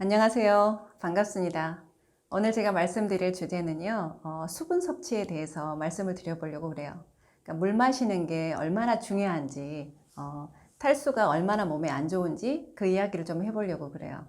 안녕하세요. 반갑습니다. 오늘 제가 말씀드릴 주제는요, 수분 섭취에 대해서 말씀을 드려보려고 그래요. 그러니까 물 마시는 게 얼마나 중요한지, 탈수가 얼마나 몸에 안 좋은지 그 이야기를 좀 해보려고 그래요.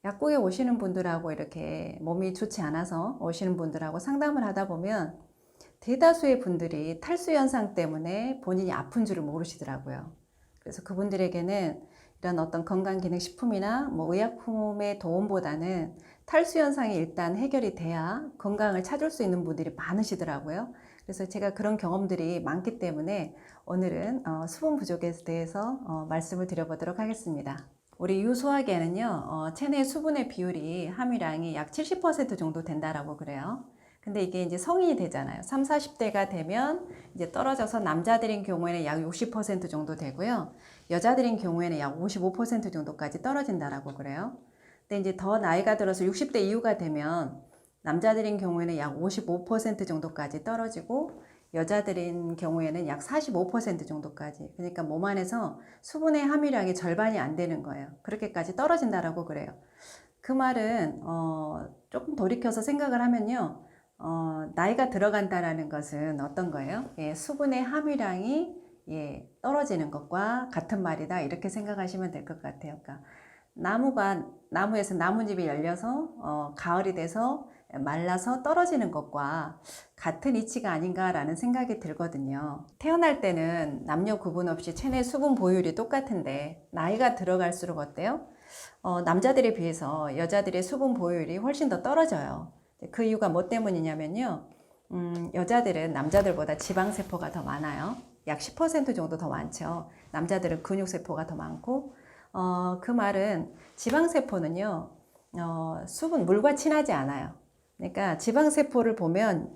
약국에 오시는 분들하고 이렇게 몸이 좋지 않아서 오시는 분들하고 상담을 하다 보면 대다수의 분들이 탈수 현상 때문에 본인이 아픈 줄을 모르시더라고요. 그래서 그분들에게는 이런 어떤 건강기능식품이나 의약품의 도움보다는 탈수 현상이 일단 해결이 돼야 건강을 찾을 수 있는 분들이 많으시더라고요. 그래서 제가 그런 경험들이 많기 때문에 오늘은 수분 부족에 대해서 말씀을 드려보도록 하겠습니다. 우리 유소하게는요, 체내 수분의 비율이 함유량이 약 70% 정도 된다라고 그래요. 근데 이게 이제 성인이 되잖아요. 3, 40대가 되면 이제 떨어져서 남자들인 경우에는 약 60% 정도 되고요. 여자들인 경우에는 약 55% 정도까지 떨어진다라고 그래요. 근데 이제 더 나이가 들어서 60대 이후가 되면 남자들인 경우에는 약 55% 정도까지 떨어지고 여자들인 경우에는 약 45% 정도까지. 그러니까 몸 안에서 수분의 함유량이 절반이 안 되는 거예요. 그렇게까지 떨어진다라고 그래요. 그 말은 조금 돌이켜서 생각을 하면요. 나이가 들어간다라는 것은 어떤 거예요? 예, 수분의 함유량이 떨어지는 것과 같은 말이다. 이렇게 생각하시면 될 것 같아요. 그러니까 나무에서 나뭇잎이 열려서 가을이 돼서 말라서 떨어지는 것과 같은 이치가 아닌가라는 생각이 들거든요. 태어날 때는 남녀 구분 없이 체내 수분 보유율이 똑같은데 나이가 들어갈수록 어때요? 남자들에 비해서 여자들의 수분 보유율이 훨씬 더 떨어져요. 그 이유가 뭐 때문이냐면요. 여자들은 남자들보다 지방세포가 더 많아요. 약 10% 정도 더 많죠. 남자들은 근육세포가 더 많고, 그 말은 지방세포는요, 물과 친하지 않아요. 그러니까 지방세포를 보면,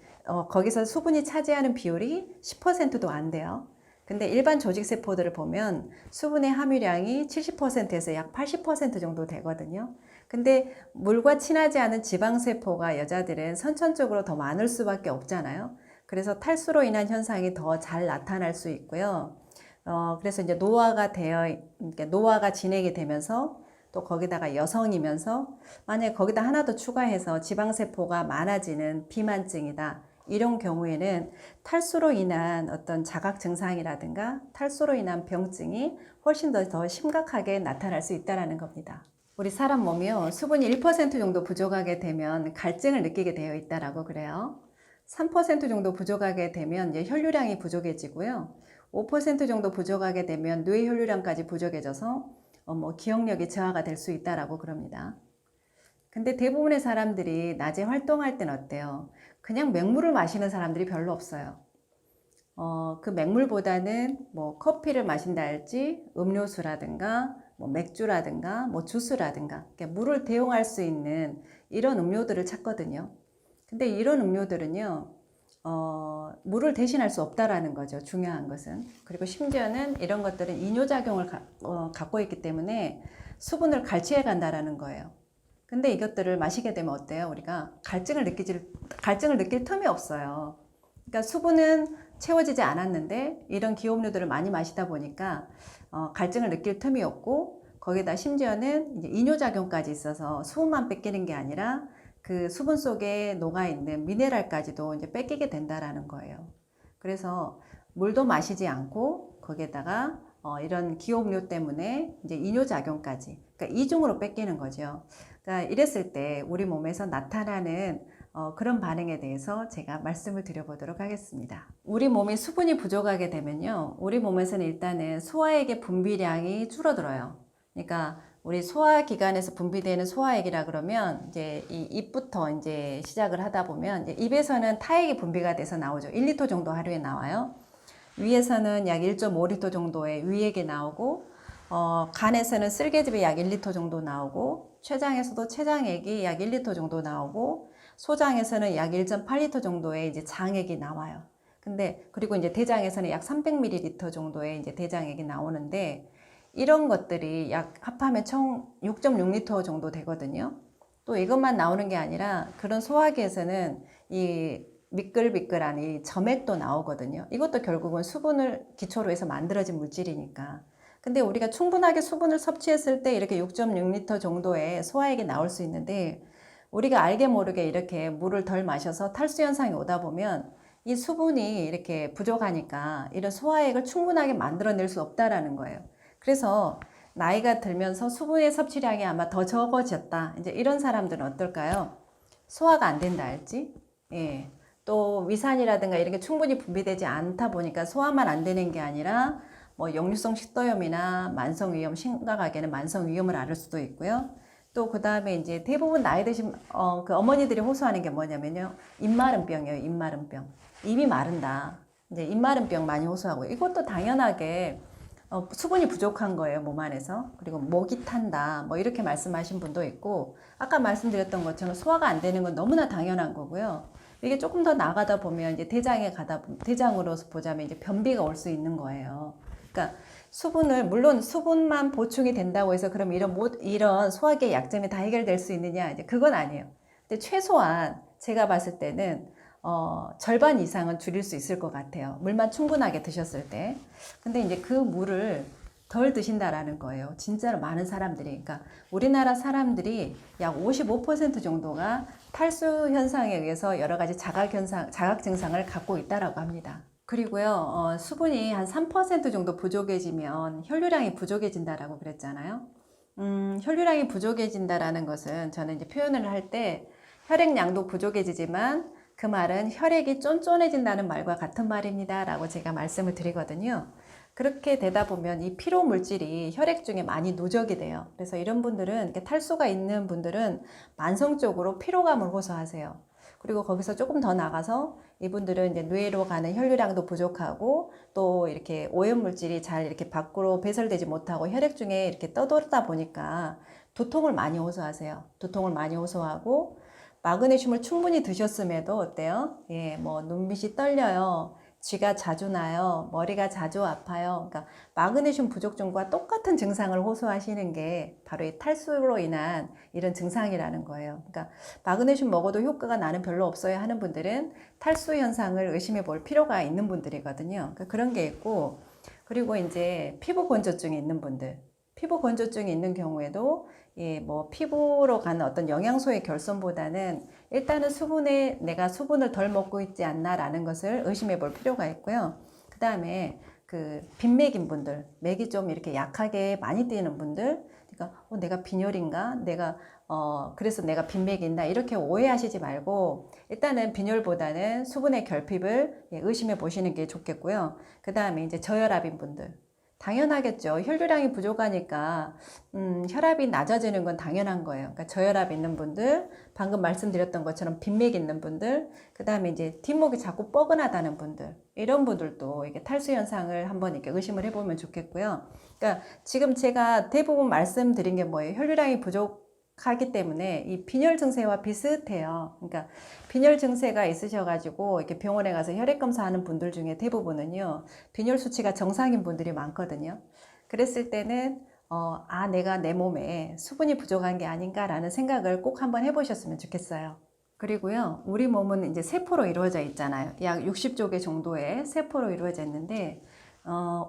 거기서 수분이 차지하는 비율이 10%도 안 돼요. 근데 일반 조직세포들을 보면 수분의 함유량이 70%에서 약 80% 정도 되거든요. 근데 물과 친하지 않은 지방세포가 여자들은 선천적으로 더 많을 수밖에 없잖아요. 그래서 탈수로 인한 현상이 더 잘 나타날 수 있고요. 그래서 이제 노화가 진행이 되면서 또 거기다가 여성이면서 만약에 거기다 하나 더 추가해서 지방세포가 많아지는 비만증이다. 이런 경우에는 탈수로 인한 어떤 자각 증상이라든가 탈수로 인한 병증이 훨씬 더 심각하게 나타날 수 있다는 겁니다. 우리 사람 몸이요, 수분이 1% 정도 부족하게 되면 갈증을 느끼게 되어 있다라고 그래요. 3% 정도 부족하게 되면 이제 혈류량이 부족해지고요. 5% 정도 부족하게 되면 뇌 혈류량까지 부족해져서 기억력이 저하가 될 수 있다라고 그럽니다. 근데 대부분의 사람들이 낮에 활동할 땐 어때요? 그냥 맹물을 마시는 사람들이 별로 없어요. 그 맹물보다는 커피를 마신다 할지 음료수라든가 맥주라든가 주스라든가 물을 대용할 수 있는 이런 음료들을 찾거든요. 근데 이런 음료들은요, 물을 대신할 수 없다라는 거죠. 중요한 것은. 그리고 심지어는 이런 것들은 이뇨작용을 갖고 있기 때문에 수분을 갈취해 간다라는 거예요. 근데 이것들을 마시게 되면 어때요? 우리가 갈증을 느낄 틈이 없어요. 그러니까 수분은 채워지지 않았는데 이런 기업류들을 많이 마시다 보니까 갈증을 느낄 틈이 없고 거기다 심지어는 이제 이뇨작용까지 있어서 수분만 뺏기는 게 아니라 그 수분 속에 녹아있는 미네랄까지도 이제 뺏기게 된다라는 거예요. 그래서 물도 마시지 않고 거기에다가 이런 기업류 때문에 이제 이뇨작용까지, 그러니까 이중으로 뺏기는 거죠. 그러니까 이랬을 때 우리 몸에서 나타나는 그런 반응에 대해서 제가 말씀을 드려보도록 하겠습니다. 우리 몸이 수분이 부족하게 되면요, 우리 몸에서는 일단은 소화액의 분비량이 줄어들어요. 그러니까 우리 소화기관에서 분비되는 소화액이라 그러면 이제 이 입부터 이제 시작을 하다 보면 이제 입에서는 타액이 분비가 돼서 나오죠. 1리터 정도 하루에 나와요. 위에서는 약 1.5리터 정도의 위액이 나오고 간에서는 쓸개즙이 약 1리터 정도 나오고 췌장에서도 췌장액이 약 1리터 정도 나오고 소장에서는 약 1.8리터 정도의 이제 장액이 나와요. 근데 그리고 이제 대장에서는 약 300ml 정도의 이제 대장액이 나오는데 이런 것들이 약 합하면 총 6.6리터 정도 되거든요. 또 이것만 나오는 게 아니라 그런 소화기에서는 이 미끌미끌한 이 점액도 나오거든요. 이것도 결국은 수분을 기초로 해서 만들어진 물질이니까. 근데 우리가 충분하게 수분을 섭취했을 때 이렇게 6.6리터 정도의 소화액이 나올 수 있는데 우리가 알게 모르게 이렇게 물을 덜 마셔서 탈수 현상이 오다 보면 이 수분이 이렇게 부족하니까 이런 소화액을 충분하게 만들어낼 수 없다라는 거예요. 그래서 나이가 들면서 수분의 섭취량이 아마 더 적어졌다. 이제 이런 사람들은 어떨까요? 소화가 안 된다 할지, 예. 또 위산이라든가 이런 게 충분히 분비되지 않다 보니까 소화만 안 되는 게 아니라 뭐 역류성 식도염이나 만성위염, 심각하게는 만성위염을 앓을 수도 있고요. 또 그 다음에 이제 대부분 나이 드신 그 어머니들이 호소하는 게 뭐냐면요, 입마른병이에요. 입마른병. 입이 마른다. 이제 입마른병 많이 호소하고 이것도 당연하게 수분이 부족한 거예요, 몸 안에서. 그리고 목이 탄다, 뭐 이렇게 말씀하신 분도 있고, 아까 말씀드렸던 것처럼 소화가 안 되는 건 너무나 당연한 거고요. 이게 조금 더 나가다 보면 이제 대장으로 보자면 이제 변비가 올 수 있는 거예요. 그러니까 물론 수분만 보충이 된다고 해서 그럼 이런 소화기의 약점이 다 해결될 수 있느냐? 이제 그건 아니에요. 근데 최소한 제가 봤을 때는 절반 이상은 줄일 수 있을 것 같아요. 물만 충분하게 드셨을 때. 근데 이제 그 물을 덜 드신다라는 거예요. 진짜로 많은 사람들이. 그러니까 우리나라 사람들이 약 55% 정도가 탈수 현상에 의해서 여러 가지 자각 증상을 갖고 있다라고 합니다. 그리고요, 수분이 한 3% 정도 부족해지면 혈류량이 부족해진다라고 그랬잖아요. 혈류량이 부족해진다라는 것은 저는 이제 표현을 할 때 혈액량도 부족해지지만 그 말은 혈액이 쫀쫀해진다는 말과 같은 말입니다 라고 제가 말씀을 드리거든요. 그렇게 되다 보면 이 피로 물질이 혈액 중에 많이 누적이 돼요. 그래서 이런 분들은, 이렇게 탈수가 있는 분들은 만성적으로 피로감을 호소하세요. 그리고 거기서 조금 더 나가서 이분들은 이제 뇌로 가는 혈류량도 부족하고 또 이렇게 오염물질이 잘 이렇게 밖으로 배설되지 못하고 혈액 중에 이렇게 떠돌다 보니까 두통을 많이 호소하세요. 두통을 많이 호소하고 마그네슘을 충분히 드셨음에도 어때요? 예, 뭐 눈밑이 떨려요. 쥐가 자주 나요. 머리가 자주 아파요. 그러니까 마그네슘 부족증과 똑같은 증상을 호소하시는 게 바로 이 탈수로 인한 이런 증상이라는 거예요. 그러니까 마그네슘 먹어도 효과가 나는 별로 없어요 하는 분들은 탈수 현상을 의심해 볼 필요가 있는 분들이거든요. 그러니까 그런 게 있고, 그리고 이제 피부 건조증이 있는 분들, 피부 건조증이 있는 경우에도 예, 뭐 피부로 가는 어떤 영양소의 결손보다는 일단은 내가 수분을 덜 먹고 있지 않나라는 것을 의심해 볼 필요가 있고요. 그 다음에 그 빈맥인 분들, 맥이 좀 이렇게 약하게 많이 뛰는 분들, 그러니까 내가 빈혈인가? 그래서 내가 빈맥이 있나? 이렇게 오해하시지 말고 일단은 빈혈보다는 수분의 결핍을 예, 의심해 보시는 게 좋겠고요. 그 다음에 이제 저혈압인 분들. 당연하겠죠. 혈류량이 부족하니까 혈압이 낮아지는 건 당연한 거예요. 그러니까 저혈압 있는 분들, 방금 말씀드렸던 것처럼 빈맥 있는 분들, 그 다음에 이제 뒷목이 자꾸 뻐근하다는 분들, 이런 분들도 이게 탈수 현상을 한번 이렇게 의심을 해보면 좋겠고요. 그러니까 지금 제가 대부분 말씀드린 게 뭐예요? 혈류량이 부족하기 때문에 이 빈혈 증세와 비슷해요. 그러니까 빈혈 증세가 있으셔가지고 이렇게 병원에 가서 혈액 검사하는 분들 중에 대부분은요, 빈혈 수치가 정상인 분들이 많거든요. 그랬을 때는 내가 내 몸에 수분이 부족한 게 아닌가라는 생각을 꼭 한번 해보셨으면 좋겠어요. 그리고요, 우리 몸은 이제 세포로 이루어져 있잖아요. 약 60조 개 정도의 세포로 이루어져 있는데,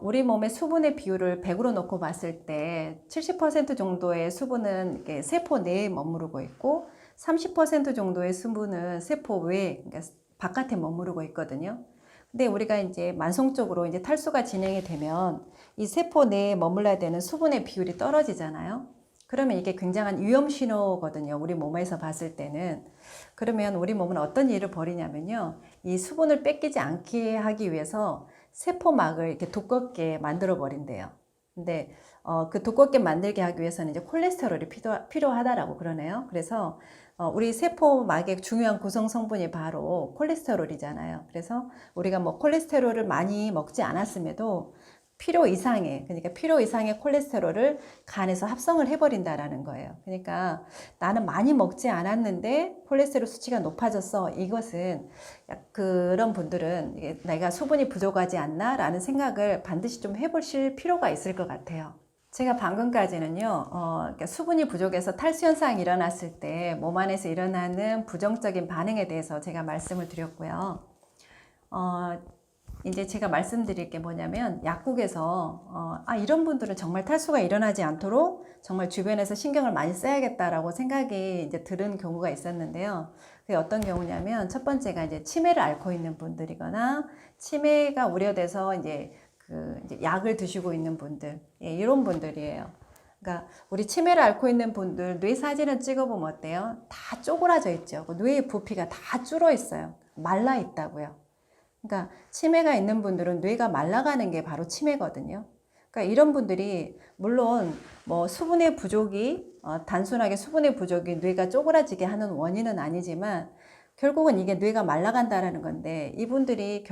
우리 몸의 수분의 비율을 100으로 놓고 봤을 때 70% 정도의 수분은 이렇게 세포 내에 머무르고 있고 30% 정도의 수분은 세포 외에, 그러니까 바깥에 머무르고 있거든요. 근데 우리가 이제 만성적으로 이제 탈수가 진행이 되면 이 세포 내에 머물러야 되는 수분의 비율이 떨어지잖아요. 그러면 이게 굉장한 위험 신호거든요. 우리 몸에서 봤을 때는. 그러면 우리 몸은 어떤 일을 벌이냐면요, 이 수분을 뺏기지 않게 하기 위해서 세포막을 이렇게 두껍게 만들어 버린대요. 근데 그 두껍게 만들게 하기 위해서는 이제 콜레스테롤이 필요하다라고 그러네요. 그래서 우리 세포막의 중요한 구성 성분이 바로 콜레스테롤이잖아요. 그래서 우리가 뭐 콜레스테롤을 많이 먹지 않았음에도 그러니까 필요 이상의 콜레스테롤을 간에서 합성을 해버린다라는 거예요. 그러니까 나는 많이 먹지 않았는데 콜레스테롤 수치가 높아졌어. 이것은 그런 분들은 내가 수분이 부족하지 않나? 라는 생각을 반드시 좀 해보실 필요가 있을 것 같아요. 제가 방금까지는요, 그러니까 수분이 부족해서 탈수 현상이 일어났을 때 몸 안에서 일어나는 부정적인 반응에 대해서 제가 말씀을 드렸고요. 이제 제가 말씀드릴 게 뭐냐면 약국에서 이런 분들은 정말 탈수가 일어나지 않도록 정말 주변에서 신경을 많이 써야겠다라고 생각이 이제 들은 경우가 있었는데요. 그게 어떤 경우냐면 첫 번째가 이제 치매를 앓고 있는 분들이거나 치매가 우려돼서 이제 약을 드시고 있는 분들, 예, 이런 분들이에요. 그러니까 우리 치매를 앓고 있는 분들 뇌 사진을 찍어보면 어때요? 다 쪼그라져 있죠. 뇌의 부피가 다 줄어 있어요. 말라 있다고요. 그러니까 치매가 있는 분들은 뇌가 말라가는 게 바로 치매거든요. 그러니까 이런 분들이 물론 뭐 수분의 부족이 단순하게 수분의 부족이 뇌가 쪼그라지게 하는 원인은 아니지만 결국은 이게 뇌가 말라간다라는 건데 이분들이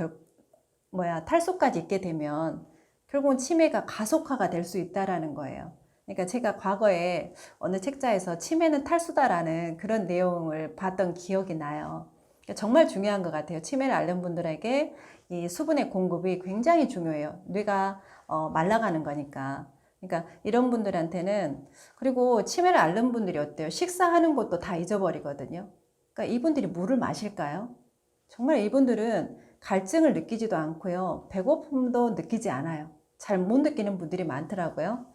탈수까지 있게 되면 결국은 치매가 가속화가 될 수 있다라는 거예요. 그러니까 제가 과거에 어느 책자에서 치매는 탈수다라는 그런 내용을 봤던 기억이 나요. 정말 중요한 것 같아요. 치매를 앓는 분들에게 이 수분의 공급이 굉장히 중요해요. 뇌가 말라가는 거니까. 그러니까 이런 분들한테는, 그리고 치매를 앓는 분들이 어때요? 식사하는 것도 다 잊어버리거든요. 그러니까 이분들이 물을 마실까요? 정말 이분들은 갈증을 느끼지도 않고요. 배고픔도 느끼지 않아요. 잘 못 느끼는 분들이 많더라고요.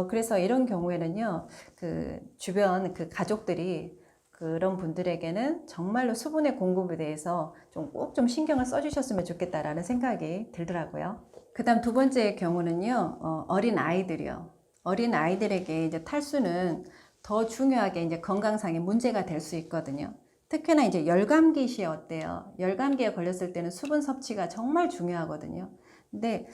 그래서 이런 경우에는요, 그 주변 그 가족들이 그런 분들에게는 정말로 수분의 공급에 대해서 꼭 좀 신경을 써주셨으면 좋겠다라는 생각이 들더라고요. 그 다음 두 번째 경우는요, 어린 아이들이요. 어린 아이들에게 이제 탈수는 더 중요하게 이제 건강상의 문제가 될 수 있거든요. 특히나 이제 열감기 시에 어때요? 열감기에 걸렸을 때는 수분 섭취가 정말 중요하거든요. 근데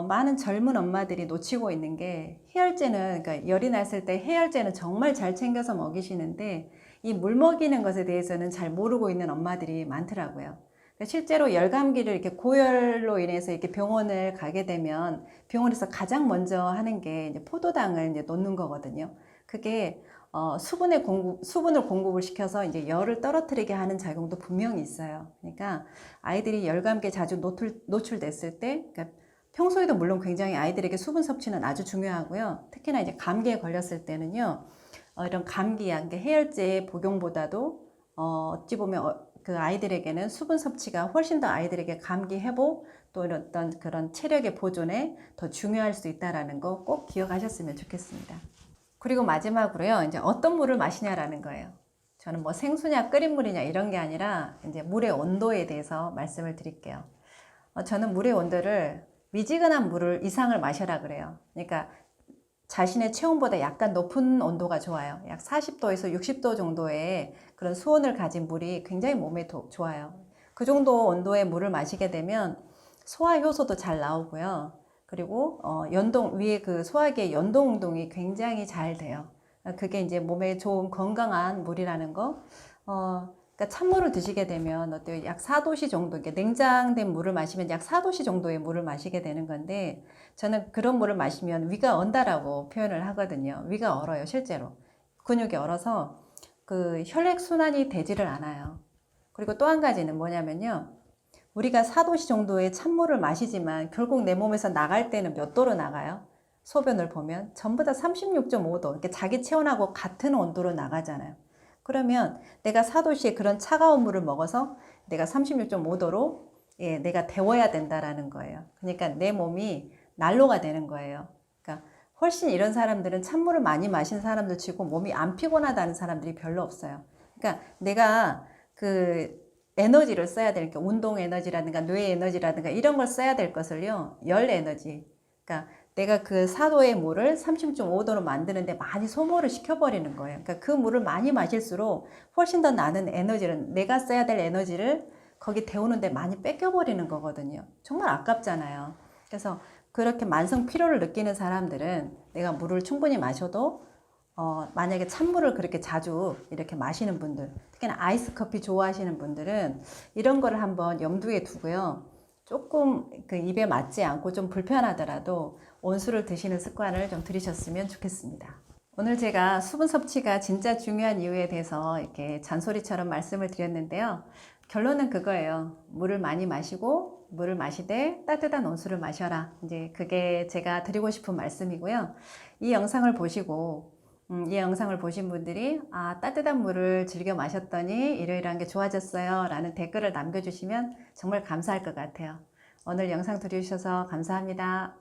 많은 젊은 엄마들이 놓치고 있는 게 해열제는, 그러니까 열이 났을 때 해열제는 정말 잘 챙겨서 먹이시는데 이 물 먹이는 것에 대해서는 잘 모르고 있는 엄마들이 많더라고요. 그러니까 실제로 열감기를 이렇게 고열로 인해서 이렇게 병원을 가게 되면 병원에서 가장 먼저 하는 게 이제 포도당을 이제 놓는 거거든요. 그게 수분을 공급을 시켜서 이제 열을 떨어뜨리게 하는 작용도 분명히 있어요. 그러니까 아이들이 열감기에 자주 노출됐을 때, 그러니까 평소에도 물론 굉장히 아이들에게 수분 섭취는 아주 중요하고요. 특히나 이제 감기에 걸렸을 때는요, 이런 감기약, 그러니까 해열제 복용보다도 어찌 보면 그 아이들에게는 수분 섭취가 훨씬 더 아이들에게 감기 회복 또 어떤 그런 체력의 보존에 더 중요할 수 있다라는 거 꼭 기억하셨으면 좋겠습니다. 그리고 마지막으로요, 이제 어떤 물을 마시냐라는 거예요. 저는 뭐 생수냐 끓인 물이냐 이런 게 아니라 이제 물의 온도에 대해서 말씀을 드릴게요. 저는 물의 온도를 미지근한 물을 이상을 마셔라 그래요. 그러니까 자신의 체온보다 약간 높은 온도가 좋아요. 약 40도에서 60도 정도의 그런 수온을 가진 물이 굉장히 몸에 좋아요. 그 정도 온도의 물을 마시게 되면 소화 효소도 잘 나오고요. 그리고 위에 그 소화기의 연동 운동이 굉장히 잘 돼요. 그게 이제 몸에 좋은 건강한 물이라는 거. 그러니까 찬물을 드시게 되면 어때요? 약 4도씨 정도, 이렇게 냉장된 물을 마시면 약 4도씨 정도의 물을 마시게 되는 건데, 저는 그런 물을 마시면 위가 언다라고 표현을 하거든요. 위가 얼어요, 실제로. 근육이 얼어서 그 혈액 순환이 되지를 않아요. 그리고 또 한 가지는 뭐냐면요. 우리가 4도씨 정도의 찬물을 마시지만 결국 내 몸에서 나갈 때는 몇 도로 나가요? 소변을 보면 전부 다 36.5도, 이렇게 자기 체온하고 같은 온도로 나가잖아요. 그러면 내가 4도씨의 그런 차가운 물을 먹어서 내가 36.5도로 내가 데워야 된다라는 거예요. 그러니까 내 몸이 난로가 되는 거예요. 그러니까 훨씬 이런 사람들은 찬물을 많이 마신 사람들 치고 몸이 안 피곤하다는 사람들이 별로 없어요. 그러니까 내가 그 에너지를 써야 될 게 운동 에너지라든가 뇌 에너지라든가 이런 걸 써야 될 것을요. 열 에너지. 그러니까 내가 그 4도의 물을 36.5도로 만드는데 많이 소모를 시켜버리는 거예요. 그러니까 그 물을 많이 마실수록 훨씬 더 나는 에너지를, 내가 써야 될 에너지를 거기 데우는데 많이 뺏겨버리는 거거든요. 정말 아깝잖아요. 그래서 그렇게 만성 피로를 느끼는 사람들은 내가 물을 충분히 마셔도 만약에 찬물을 그렇게 자주 이렇게 마시는 분들, 특히나 아이스 커피 좋아하시는 분들은 이런 거를 한번 염두에 두고요. 조금 그 입에 맞지 않고 좀 불편하더라도 온수를 드시는 습관을 좀 들이셨으면 좋겠습니다. 오늘 제가 수분 섭취가 진짜 중요한 이유에 대해서 이렇게 잔소리처럼 말씀을 드렸는데요. 결론은 그거예요. 물을 많이 마시고 물을 마시되 따뜻한 온수를 마셔라. 이제 그게 제가 드리고 싶은 말씀이고요. 이 영상을 보시고 이 영상을 보신 분들이 따뜻한 물을 즐겨 마셨더니 이러이러한 게 좋아졌어요 라는 댓글을 남겨주시면 정말 감사할 것 같아요. 오늘 영상 들으셔서 감사합니다.